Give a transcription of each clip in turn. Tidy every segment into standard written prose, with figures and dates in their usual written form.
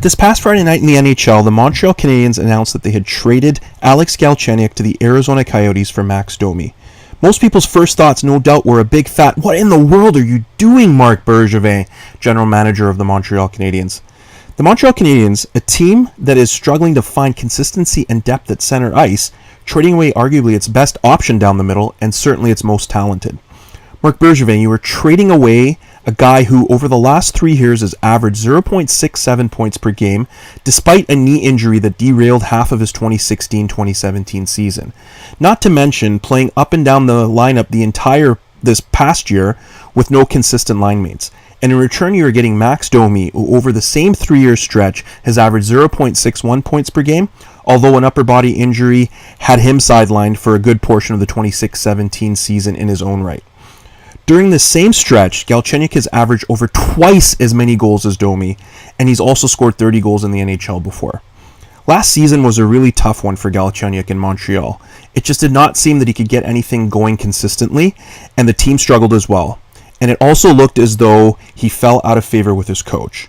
This past Friday night in the NHL, the Montreal Canadiens announced that they had traded Alex Galchenyuk to the Arizona Coyotes for Max Domi. Most people's first thoughts, no doubt, were a big fat, "What in the world are you doing, Marc Bergevin?" general manager of the Montreal Canadiens. The Montreal Canadiens, a team that is struggling to find consistency and depth at center ice, trading away arguably its best option down the middle and certainly its most talented. Marc Bergevin, you are trading away a guy who over the last 3 years has averaged 0.67 points per game, despite a knee injury that derailed half of his 2016-2017 season. Not to mention playing up and down the lineup this past year with no consistent line mates. And in return, you are getting Max Domi, who over the same 3-year stretch has averaged 0.61 points per game, although an upper body injury had him sidelined for a good portion of the 26-17 season in his own right. During the same stretch, Galchenyuk has averaged over twice as many goals as Domi, and he's also scored 30 goals in the NHL before. Last season was a really tough one for Galchenyuk in Montreal. It just did not seem that he could get anything going consistently, and the team struggled as well. And it also looked as though he fell out of favor with his coach.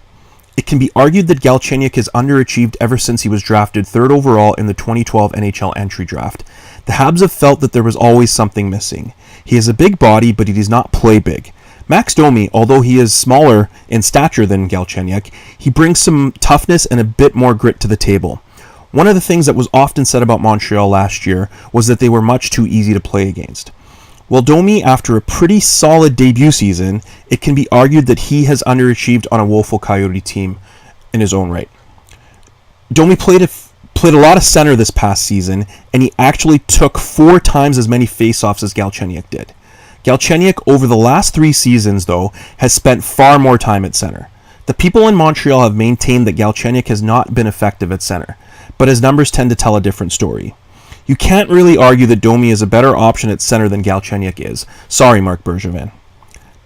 It can be argued that Galchenyuk has underachieved ever since he was drafted 3rd overall in the 2012 NHL entry draft. The Habs have felt that there was always something missing. He has a big body, but he does not play big. Max Domi, although he is smaller in stature than Galchenyuk, he brings some toughness and a bit more grit to the table. One of the things that was often said about Montreal last year was that they were much too easy to play against. Well, Domi, after a pretty solid debut season, it can be argued that he has underachieved on a woeful Coyote team in his own right. Domi played a lot of center this past season, and he actually took 4 times as many faceoffs as Galchenyuk did. Galchenyuk, over the last 3 seasons, though, has spent far more time at center. The people in Montreal have maintained that Galchenyuk has not been effective at center, but his numbers tend to tell a different story. You can't really argue that Domi is a better option at center than Galchenyuk is. Sorry, Marc Bergevin.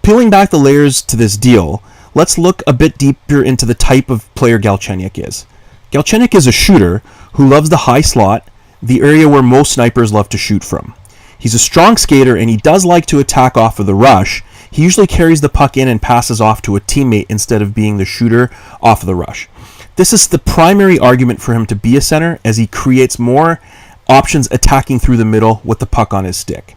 Peeling back the layers to this deal, let's look a bit deeper into the type of player Galchenyuk is. Galchenyuk is a shooter who loves the high slot, the area where most snipers love to shoot from. He's a strong skater and he does like to attack off of the rush. He usually carries the puck in and passes off to a teammate instead of being the shooter off of the rush. This is the primary argument for him to be a center, as he creates more options attacking through the middle with the puck on his stick.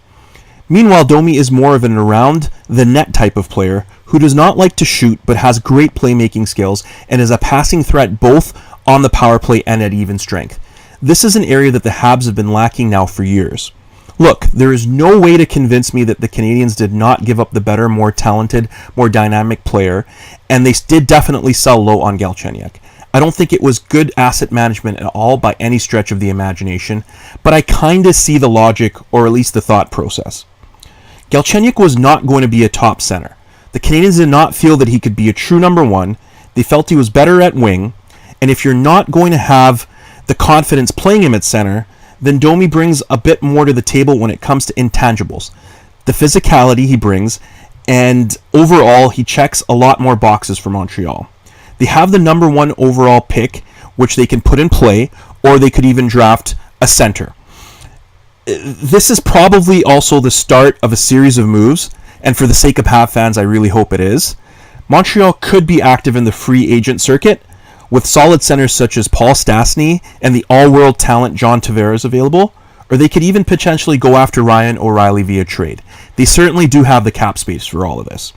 Meanwhile, Domi is more of an around the net type of player who does not like to shoot but has great playmaking skills and is a passing threat both on the power play and at even strength. This is an area that the Habs have been lacking now for years. Look, there is no way to convince me that the Canadiens did not give up the better, more talented, more dynamic player, and they did definitely sell low on Galchenyuk. I don't think it was good asset management at all by any stretch of the imagination, but I kind of see the logic, or at least the thought process. Galchenyuk was not going to be a top center. The Canadiens did not feel that he could be a true number 1. They felt he was better at wing, and if you're not going to have the confidence playing him at center, then Domi brings a bit more to the table when it comes to intangibles. The physicality he brings, and overall he checks a lot more boxes for Montreal. They have the number 1 overall pick, which they can put in play, or they could even draft a center. This is probably also the start of a series of moves, and for the sake of Habs fans, I really hope it is. Montreal could be active in the free agent circuit, with solid centers such as Paul Stastny and the all-world talent John Tavares available, or they could even potentially go after Ryan O'Reilly via trade. They certainly do have the cap space for all of this.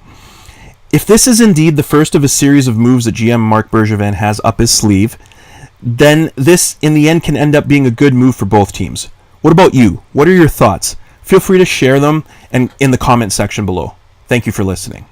If this is indeed the first of a series of moves that GM Marc Bergevin has up his sleeve, then this in the end can end up being a good move for both teams. What about you? What are your thoughts? Feel free to share them and in the comment section below. Thank you for listening.